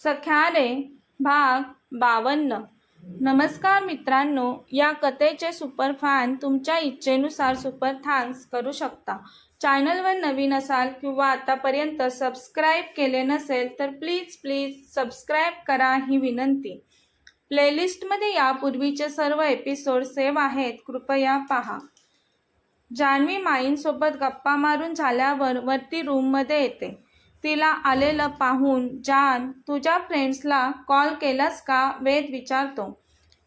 सख्यारे भाग 52। नमस्कार मित्रांनो, या कथेचे सुपर फॅन तुमच्या इच्छेनुसार सुपर थँक्स करू शकता। चॅनलवर नवीन असाल किंवा आतापर्यंत सबस्क्राईब केले नसेल तर प्लीज सबस्क्राईब करा ही विनंती। प्लेलिस्टमध्ये यापूर्वीचे सर्व एपिसोड सेव्ह आहेत, कृपया पहा। जान्हवी माईंसोबत गप्पा मारून झाल्यावर वरती रूममध्ये येते। तिला आलेलं पाहून जान, तुझ्या फ्रेंड्सला कॉल केलास का? वेद विचारतो।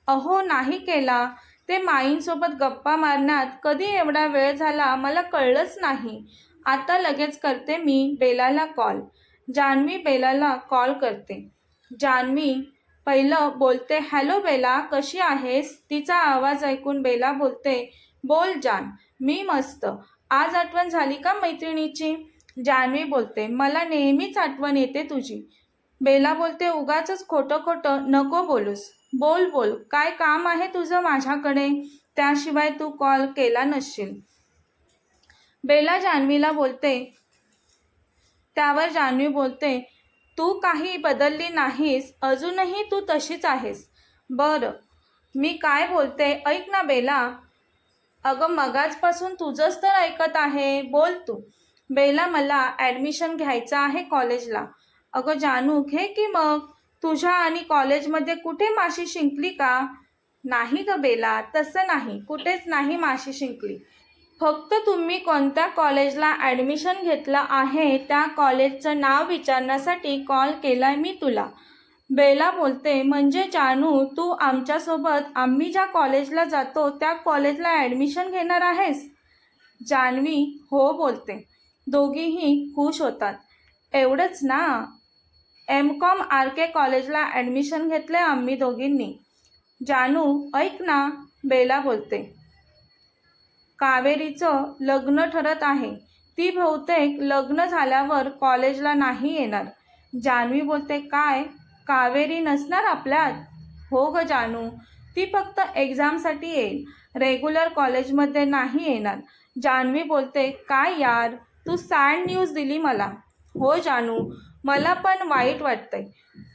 अहो नाही केला, ते माईंसोबत गप्पा मारण्यात कधी एवढा वेळ झाला मला कळलंच नाही। आता लगेच करते मी बेलाला कॉल। जान्हवी बेलाला कॉल करते। जान्हवी पहिलं बोलते, हॅलो बेला, कशी आहेस? तिचा आवाज ऐकून बेला बोलते, बोल जान, मी मस्त। आज आठवण झाली का मैत्रिणीची? जान्हवी बोलते, मला नेहमीच आठवण येते तुझी। बेला बोलते, उगाचच खोटं नको बोलूस। बोल बोल, काय काम आहे तुझं माझ्याकडे? त्याशिवाय तू कॉल केला नसशील। बेला जान्हवीला बोलते। त्यावर जान्हवी बोलते, तू काही बदलली नाहीस, अजूनही तू तशीच आहेस। बरं, मी काय बोलते ऐक ना बेला। अगं मगाचपासून तुझंच तर ऐकत आहे, बोल तू। बेला, मला ॲडमिशन घ्यायचं आहे कॉलेजला। अगं जानू, घे की मग। तुझ्या आणि कॉलेजमध्ये कुठे माशी शिंकली का? नाही ग बेला, तसं नाही, कुठेच नाही माशी शिंकली। फक्त तुम्ही कोणत्या कॉलेजला ॲडमिशन घेतलं आहे त्या कॉलेजचं नाव विचारण्यासाठी कॉल केलाय मी तुला। बेला बोलते, म्हणजे जानू, तू आमच्यासोबत आम्ही ज्या कॉलेजला जातो त्या कॉलेजला ॲडमिशन घेणार आहेस? जान्हवी हो बोलते। दोघीही खुश होतात। एवढंच ना, MCOM RK कॉलेजला ॲडमिशन घेतले आम्ही दोघींनी। जानू ऐक ना, बेला बोलते, कावेरीचं लग्न ठरत आहे। ती बहुतेक लग्न झाल्यावर कॉलेजला नाही येणार। जान्हवी बोलते, काय, कावेरी नसणार आपल्यात? हो ग जानू, ती फक्त एक्झामसाठी येईल, रेग्युलर कॉलेजमध्ये नाही येणार। जान्हवी बोलते, काय यार, तू सॅड न्यूज दिली मला। हो जानू, मला पण वाईट वाटतंय,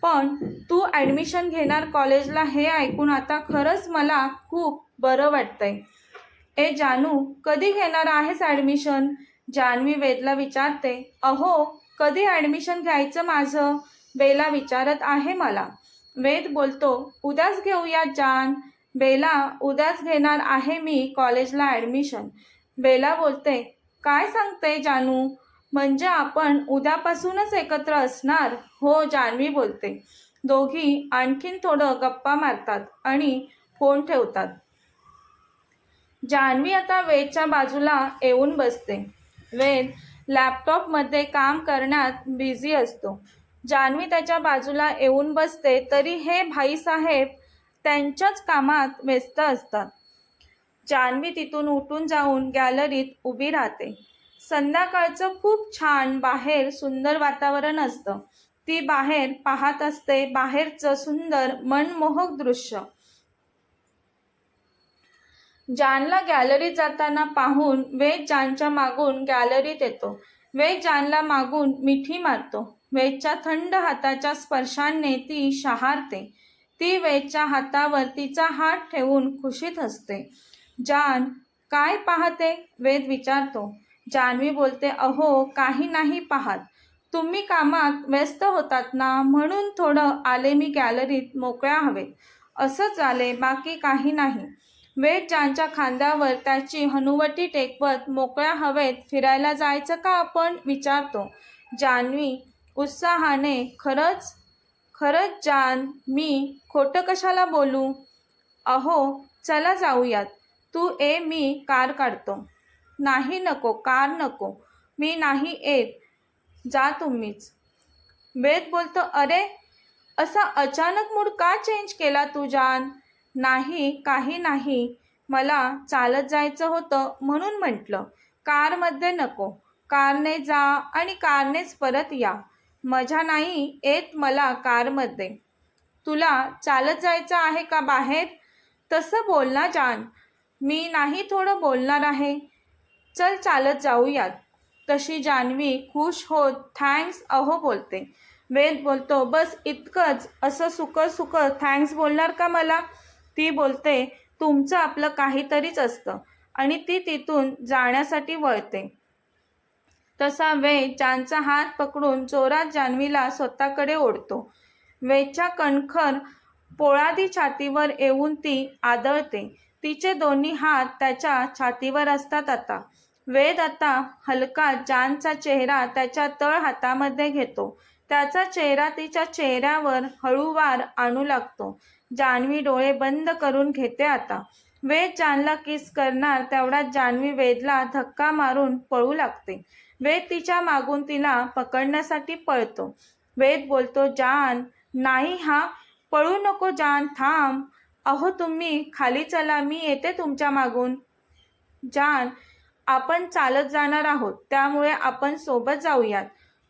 पण तू ॲडमिशन घेणार कॉलेजला हे ऐकून आता खरंच मला खूप बरं वाटतंय। ए जानू, कधी घेणार आहेस ॲडमिशन? जान्हवी वेदला विचारते। अहो, कधी ॲडमिशन घ्यायचं माझं? बेला विचारत आहे मला। वेद बोलतो, उद्याच घेऊयात जान। बेला, उद्याच घेणार आहे मी कॉलेजला ॲडमिशन। बेला बोलते, काय सांगते जानू, म्हणजे आपण उद्यापासूनच एकत्र असणार? हो, जान्हवी बोलते। दोघी आणखीन थोडं गप्पा मारतात आणि फोन ठेवतात। जान्हवी आता वेदच्या बाजूला येऊन बसते। वेद लॅपटॉपमध्ये काम करण्यात बिझी असतो। जान्हवी त्याच्या बाजूला येऊन बसते तरी हे भाईसाहेब त्यांच्याच कामात व्यस्त असतात। जान्हवी तिथून उठून जाऊन गॅलरीत उभी राहते। संध्याकाळचं खूप छान बाहेर सुंदर वातावरण असतं। ती बाहेर पाहत असते, बाहेरचं सुंदर मनमोहक दृश्य। जानला गॅलरीत जाताना पाहून वेद जानच्या मागून गॅलरीत येतो। वेद जानला मागून मिठी मारतो। वेदच्या थंड हाताच्या स्पर्शाने ती शहारते। ती वेदच्या हातावर तिचा हात ठेवून खुशीत हसते। जान, काय पाहते? वेद विचारतो। जान्हवी बोलते, अहो काही नाही पाहत, तुम्ही कामात व्यस्त होतात ना, म्हणून थोडं आले मी गॅलरीत मोकळ्या हवेत, असंच आले, बाकी काही नाही। वेद जानच्या खांद्यावर त्याची हनुवटी टेकवत, मोकळ्या हवेत फिरायला जायचं का आपण? विचारतो। जान्हवी उत्साहाने, खरंच? खरंच जान, मी खोटं कशाला बोलू? अहो चला जाऊयात, तू ये, मी कार काढतो। नाही नको, कार नको, मी नाही येत, जा तुम्हीच। वेद बोलतो, अरे असा अचानक मूड का चेंज केला तू जान? नाही, काही नाही, मला चालत जायचं होतं म्हणून म्हटलं। कारमध्ये नको, कारने जा आणि कारनेच परत या। मजा नाही येत मला कारमध्ये। तुला चालत जायचं आहे का बाहेर? तसं बोल ना जान। मी नाही, थोडं बोलणार आहे। चल चालत जाऊयात। तशी जान्हवी खुश होत थँक्स अहो बोलते। वेद बोलतो, बस इतकंच, असं सुकं सुकं थँक्स बोलणार का मला? ती बोलते, तुमचं आपलं काहीतरीच असतं, आणि ती तिथून जाण्यासाठी वळते. तसा वेद जानचा हात पकडून जोरात जान्हवीला स्वतःकडे ओढतो. वेदच्या कणखर पोळादी छातीवर येऊन ती आदळते. तिचे दोन्ही हात त्याच्या छातीवर असतात आता. वेद आता हलका जानचा चेहरा त्याच्या तळ हातामध्ये घेतो. त्याचा चेहरा तिच्या चेहऱ्यावर हळूवार आणू लागतो. जान्हवी डोळे बंद करून घेते आता. वेद जानला किस करणार तेवढ्यात जान्हवी वेदला धक्का मारून पळू लागते. वेद तिच्या मागून तिला पकडण्यासाठी पळतो. वेद बोलतो, जान, नाही हा, पळू नको जान, थांब. अहो तुम्ही खाली चला, मी येते तुमच्या मागून. जान, आपण चालत जाणार आहोत, त्यामुळे आपण सोबत जाऊयात.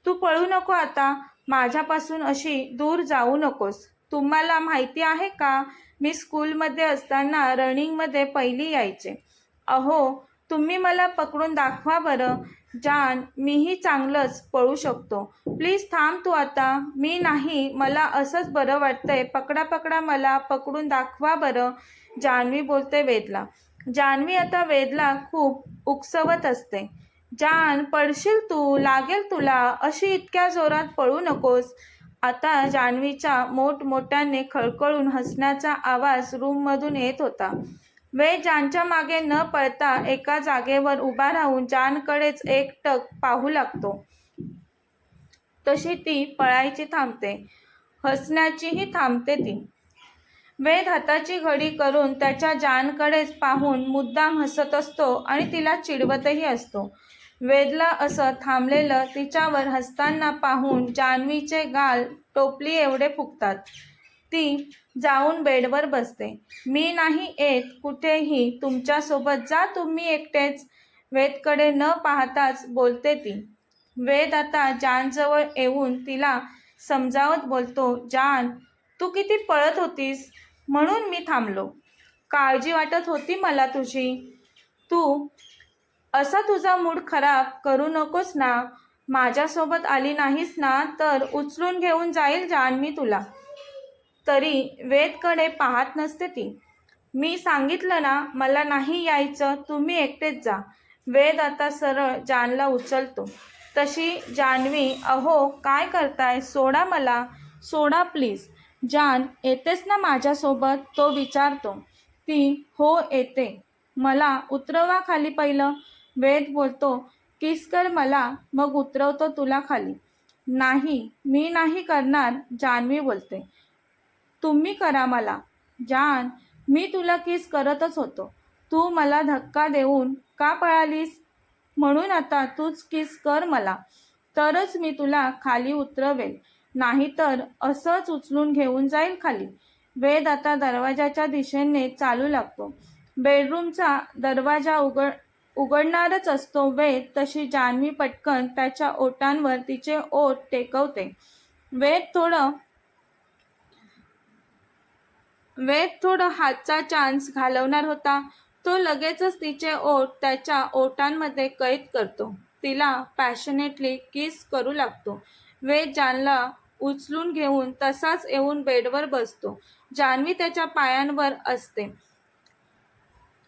तू पळू नको आता, माझ्यापासून अशी दूर जाऊ नकोस. तुम्हाला माहिती आहे का, मी स्कूलमध्ये असताना रनिंगमध्ये पहिली यायचे. अहो तुम्ही मला पकडून दाखवा बरं. जान, मीही चांगलंच पळू शकतो. प्लीज थांब तू आता. मी नाही, मला असंच बरं वाटतंय. पकडा पकडा, मला पकडून दाखवा बरं. जान्हवी बोलते वेदला. जान्हवी आता वेदला खूप उकसवत असते. जान, पडशील तू, लागेल तुला, अशी इतक्या जोरात पळू नकोस. आता जान्हवीच्या मोठमोठ्याने खळखळून हसण्याचा आवाज रूममधून येत होता. वेद जानच्या मागे न पळता एका जागेवर उभा राहून जानकडेच एकटक पाहू लागतो. तशी ती पळायची थांबते, हसण्याचीही थांबते ती. वेद हाताची घडी करून त्याच्या जानकडेच पाहून मुद्दाम हसत असतो आणि तिला चिडवतही असतो. वेदला असं थांबलेलं तिच्यावर हसताना पाहून जान्हवीचे गाल टोपली एवढे फुगतात. ती जाऊन बेडवर बसते. मी नाही येत कुठेही तुमच्यासोबत, जा तुम्ही एकटेच. वेदकडे न पाहताच बोलते ती. वेद आता जानजवळ येऊन तिला समजावत बोलतो, जान, तू किती पळत होतीस, म्हणून मी थांबलो. काळजी वाटत होती मला तुझी. तू असा तुझा मूड खराब करू नकोस ना. माझ्यासोबत आली नाहीस ना तर उचलून घेऊन जाईल जान मी तुला. तरी वेदकडे पाहत नसते ती. मी सांगितलं ना, मला नाही यायचं, तुम्ही एकटेच जा. वेद आता सरळ जानला उचलतो. तशी जान्हवी, अहो काय करताय, सोडा मला, सोडा प्लीज. जान, येतेस ना माझ्यासोबत, तो विचारतो. ती, हो येते. मला उतरवा खाली पहिलं. वेद बोलतो, किस कर मला, मग उतरवतो तुला खाली. नाही, मी नाही करणार, जान्हवी बोलते. तुम्ही करा मला. जान, मी तुला किस करतच होतो. तू मला धक्का देऊन का पळालीस? म्हणून आता तूच किस कर मला, तरच मी तुला खाली उतरवेल, नाहीतर असंच उचलून घेऊन जाईल खाली. वेद आता दरवाजाच्या दिशेने चालू लागतो. बेडरूमचा दरवाजा उघडणारच असतो वेद, तशी जान्हवी पटकन त्याच्या ओठांवर तिचे ओठ टेकवते. वेद थोडं हातचा चान्स घालवणार होता. तो लगेचच तिचे ओठ त्याच्या ओठांमध्ये कैद करतो. तिला पॅशनेटली किस करू लागतो. वेद जानला उचलून घेऊन तसाच येऊन बेडवर बसतो. जान्हवी त्याच्या पायांवर असते.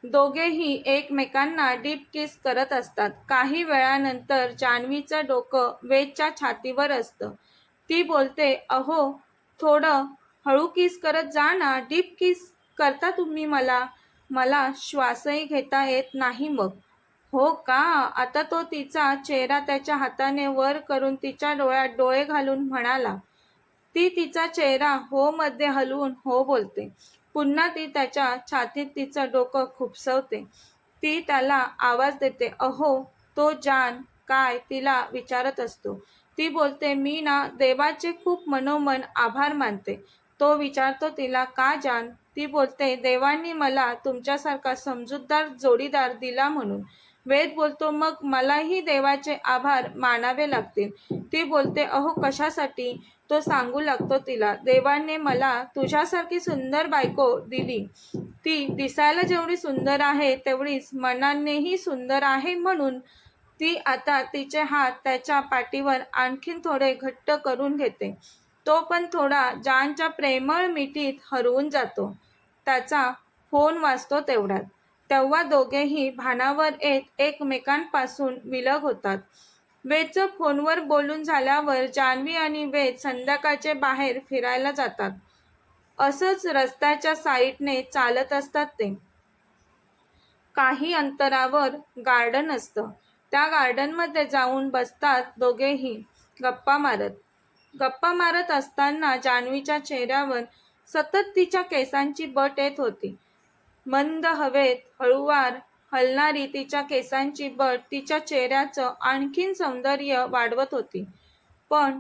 दोघेही एकमेकांना डीप किस करत असतात. काही वेळानंतर जान्हवीचं डोकं वेदच्या छातीवर असतं. ती बोलते, अहो थोडं हळू किस करत जा ना. डीप किस करता तुम्ही मला, मला श्वासही घेता येत नाही मग. हो का? आता तो तिचा चेहरा त्याच्या हाताने वर करून तिच्या डोळ्यात डोळे घालून म्हणाला. ती तिचा चेहरा हो मध्ये हलवून हो बोलते. पुन्हा ती त्याच्या छातीत तिचं डोकं खुपसवते. ती त्याला आवाज देते, अहो. तो जान काय तिला विचारत असतो. ती बोलते, मी ना देवाचे खूप मनोमन आभार मानते. तो विचारतो तिला, का जान? ती बोलते, देवांनी मला तुमच्यासारखा समजूतदार जोडीदार दिला म्हणून. वेद बोलतो, मग मलाही देवाचे आभार मानावे लागतील. ती बोलते, अहो कशासाठी? तो सांगू लागतो तिला, देवाने मला तुझ्यासारखी सुंदर बायको दिली. ती दिसायला जेवढी सुंदर आहे तेवढीच मनानेही सुंदर आहे म्हणून. ती आता तिचे हात त्याच्या पाठीवर आणखीन थोडे घट्ट करून घेते. तो पण थोडा जानच्या प्रेमळ मिठीत हरवून जातो. त्याचा फोन वाजतो तेवढ्यात. तेव्हा दोघेही भानावर येत एकमेकांपासून विलग होतात. वेदचं फोनवर बोलून झाल्यावर जान्हवी आणि वेद संध्याकाळचे बाहेर फिरायला जातात. असंच रस्त्याच्या साईडने चालत असतात ते. काही अंतरावर गार्डन असतं. त्या गार्डनमध्ये जाऊन बसतात दोघेही गप्पा मारत. गप्पा मारत असताना जान्हवीच्या चेहऱ्यावर सतत तिच्या केसांची बट येत होती. मंद हवेत हळूवार हलणारी तिच्या केसांची बट तिच्या चेहऱ्याचं आणखीन सौंदर्य वाढवत होती. पण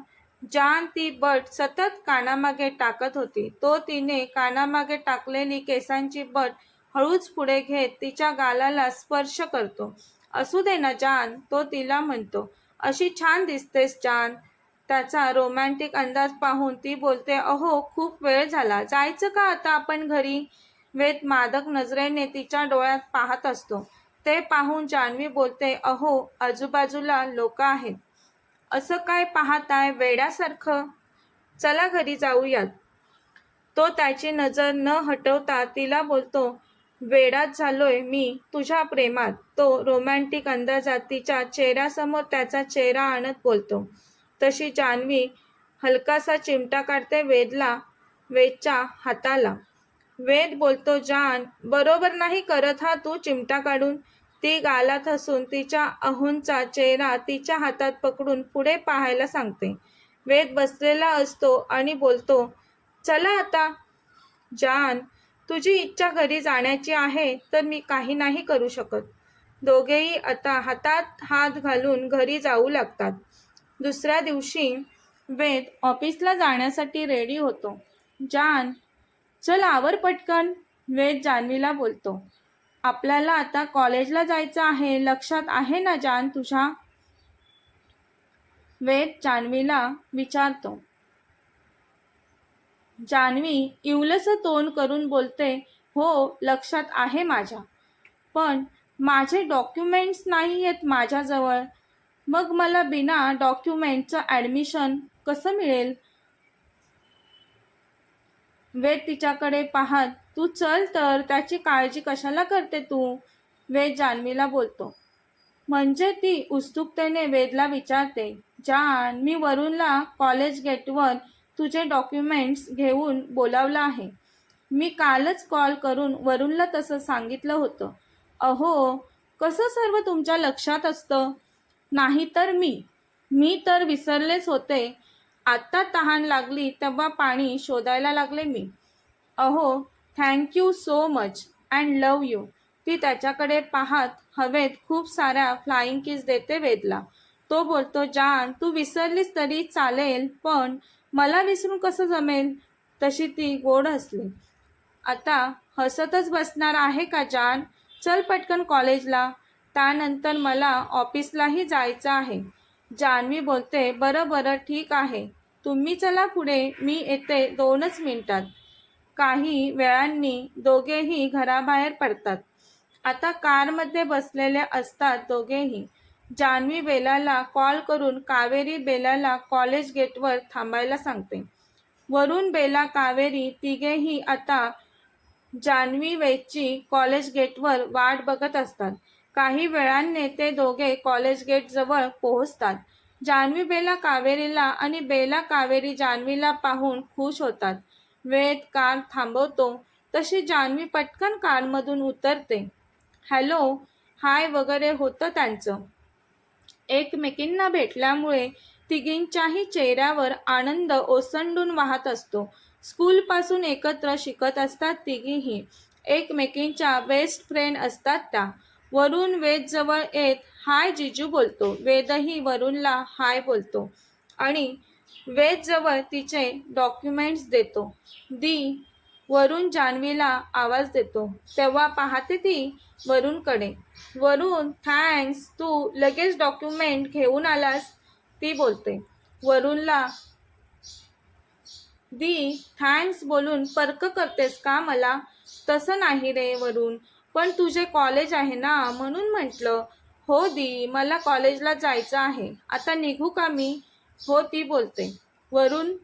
जान ती बट सतत कानामागे टाकत होती. तो तिने कानामागे टाकलेली केसांची बट हळूच पुढे घेत तिच्या गालाला स्पर्श करतो. असू दे ना जान, तो तिला म्हणतो. अशी छान दिसतेस जान. त्याचा रोमॅन्टिक अंदाज पाहून ती बोलते, अहो खूप वेळ झाला, जायचं का आता आपण घरी? वेद मादक नजरेने तिच्या डोळ्यात पाहत असतो. ते पाहून जान्हवी बोलते, अहो आजूबाजूला लोक आहेत. असं काय पाहताय वेड्यासारखं? चला घरी जाऊयात. तो त्याची नजर न हटवता तिला बोलतो, वेडाच झालोय मी तुझ्या प्रेमात. तो रोमॅन्टिक अंदाजात तिच्या चेहऱ्यासमोर त्याचा चेहरा आणत बोलतो. तशी जान्हवी हलकासा चिमटा काढते वेदच्या हाताला. वेद बोलतो, जान, बरोबर नाही करत हा तू चिमटा काढून. ती गालात हसून तिच्या अहोंचा चेहरा तिच्या हातात पकडून पुढे पाहायला सांगते. वेद बसलेला असतो आणि बोलतो, चला आता. जान, तुझी इच्छा घरी जाण्याची आहे तर मी काही नाही करू शकत. दोघेही आता हातात हात घालून घरी जाऊ लागतात. दुसऱ्या दिवशी वेद ऑफिसला जाण्यासाठी रेडी होतो. जान, चल आवर पटकन. वेद जान्हवीला बोलतो, आपल्याला आता कॉलेजला जायचं आहे, लक्षात आहे ना जान तुझ्या? वेद जान्हवीला विचारतो. जान्हवी इवलसं तोंड करून बोलते, हो लक्षात आहे माझ्या. पण माझे डॉक्युमेंट्स नाही आहेत माझ्याजवळ. मग मला बिना डॉक्युमेंटचं ॲडमिशन कसं मिळेल? वेद तिच्याकडे पाहत, तू चल तर, त्याची काळजी कशाला करते तू? वेद जान्हवीला बोलतो. म्हणजे ती उत्सुकतेने वेदला विचारते, जान, मी वरुणला कॉलेज गेटवर तुझे डॉक्युमेंट्स घेऊन बोलावलं आहे. मी कालच कॉल करून वरुणला तसं सांगितलं होतं. अहो, कसं सर्व तुमच्या लक्षात असतं? नाही तर मी तर विसरलेच होते. आत्ता तहान लागली तेव्हा पाणी शोधायला लागले मी. अहो, thank you so much and love you. ती त्याच्याकडे पाहत हवेत खूप साऱ्या फ्लाइंग किस देते वेदला. तो बोलतो, जान, तू विसरलीस तरी चालेल, पण मला विसरून कसं जमेल? तशी ती गोड हसली. आता हसतच बसणार आहे का जान? चल पटकन कॉलेजला. त्यानंतर मला ऑफिसलाही जायचं आहे. जान्हवी बोलते, बरं बरं ठीक आहे, तुम्ही चला पुढे, मी येते 2च मिनिटात. काही वेळांनी दोघेही घराबाहेर पडतात. आता कारमध्ये बसलेले असतात दोघेही. जान्हवी बेलाला कॉल करून कावेरी बेलाला कॉलेज गेटवर थांबायला सांगते. वरुण, बेला, कावेरी तिघेही आता जान्हवी वेदची कॉलेज गेटवर वाट बघत असतात. काही वेळाने ते दोघे कॉलेज गेटजवळ पोहोचतात. जान्हवी बेला कावेरीला आणि बेला कावेरी जान्हवीला पाहून खुश होतात. वेद कार थांबवतो तशी जान्हवी पटकन कारमधून उतरते. हॅलो हाय वगैरे होतं त्यांचं. एकमेकींना भेटल्यामुळे तिघींच्याही चेहऱ्यावर आनंद ओसंडून वाहत असतो. स्कूलपासून एकत्र शिकत असतात तिघीही. एकमेकींच्या बेस्ट फ्रेंड असतात त्या. वरुण वेदजवळ येत हाय जिजू बोलतो. वेदही वरुणला हाय बोलतो आणि वेदजवळ तिचे डॉक्युमेंट्स देतो. वरुण जान्हवीला आवाज देतो. तेव्हा पाहते ती वरुणकडे. वरुण, थँक्स, तू लगेच डॉक्युमेंट घेऊन आलास, ती बोलते. वरुणला थँक्स बोलून पर्क करतेस का मला? तसं नाही रे वरुण, पण तुझे कॉलेज आहे ना म्हणून म्हटलं. हो दी, मला कॉलेजला जायचं आहे. आता निघू का मी? हो, ती बोलते. वरून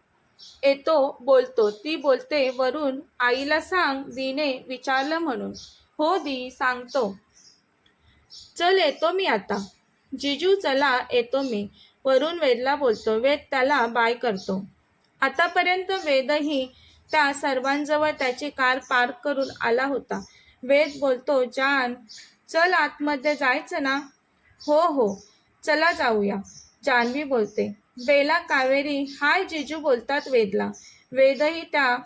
येतो बोलतो. ती बोलते, वरून आईला सांग दीने विचारलं म्हणून. हो दी, सांगतो. चल येतो मी आता. जिजू चला येतो मी. वरून वेदला बोलतो. वेद त्याला बाय करतो. आतापर्यंत वेदही त्या सर्वांजवळ त्याची कार पार्क करून आला होता. वेद बोलतो, जान चल आतमध्ये जायचं ना? हो हो, चला जाऊया. जान्हवी बोलते. बेला कावेरी हाय जिजू बोलतात वेदला. वेदही त्या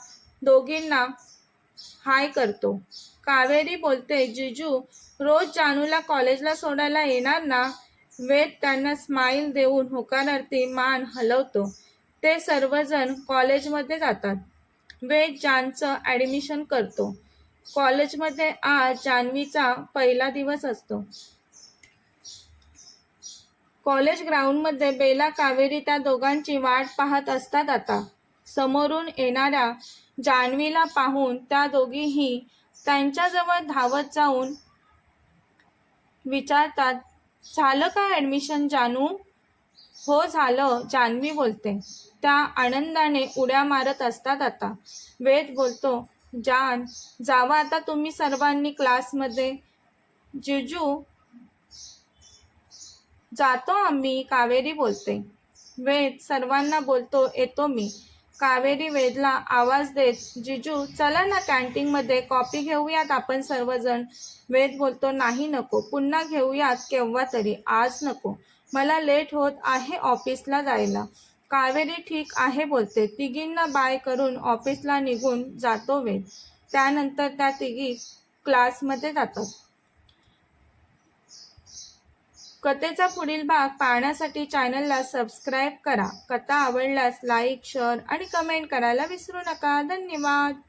दोघींना हाय करतो. कावेरी बोलते, जिजू रोज जानूला कॉलेजला सोडायला येणार ना? वेद त्यांना स्माईल देऊन होकारार्थी मान हलवतो. ते सर्वजण कॉलेजमध्ये जातात. वेद जानचं ॲडमिशन करतो. कॉलेजमध्ये आज जान्हवीचा पहिला दिवस असतो. कॉलेज ग्राउंडमध्ये बेला कावेरी त्या दोघांची वाट पाहत असतात. आता समोरून येणाऱ्या जान्हवीला पाहून त्या दोघीही त्यांच्याजवळ धावत जाऊन विचारतात, झालं का ॲडमिशन जानू? हो झालं, जान्हवी बोलते. त्या आनंदाने उड्या मारत असतात. आता वेद बोलतो, जान जावा आता तुम्ही सर्वांनी क्लासमध्ये. जिजू जातो आम्ही, कावेरी बोलते. वेद सर्वांना बोलतो, येतो मी. कावेरी वेदला आवाज देत, जिजू चला ना कॅन्टीनमध्ये कॉफी घेऊयात आपण सर्वजण. वेद बोलतो, नाही नको, पुन्हा घेऊयात केव्हा तरी, आज नको, मला लेट होत आहे ऑफिसला जायला. कावेरी ठीक आहे बोलते. तिघींना बाय करून ऑफिसला निघून जातो वेद. त्यानंतर त्या तिघी क्लासमध्ये जातात. कथेचा पुढील भाग पाहण्यासाठी चॅनलला सबस्क्राईब करा. कथा आवडल्यास लाईक, शेअर आणि कमेंट करायला विसरू नका. धन्यवाद.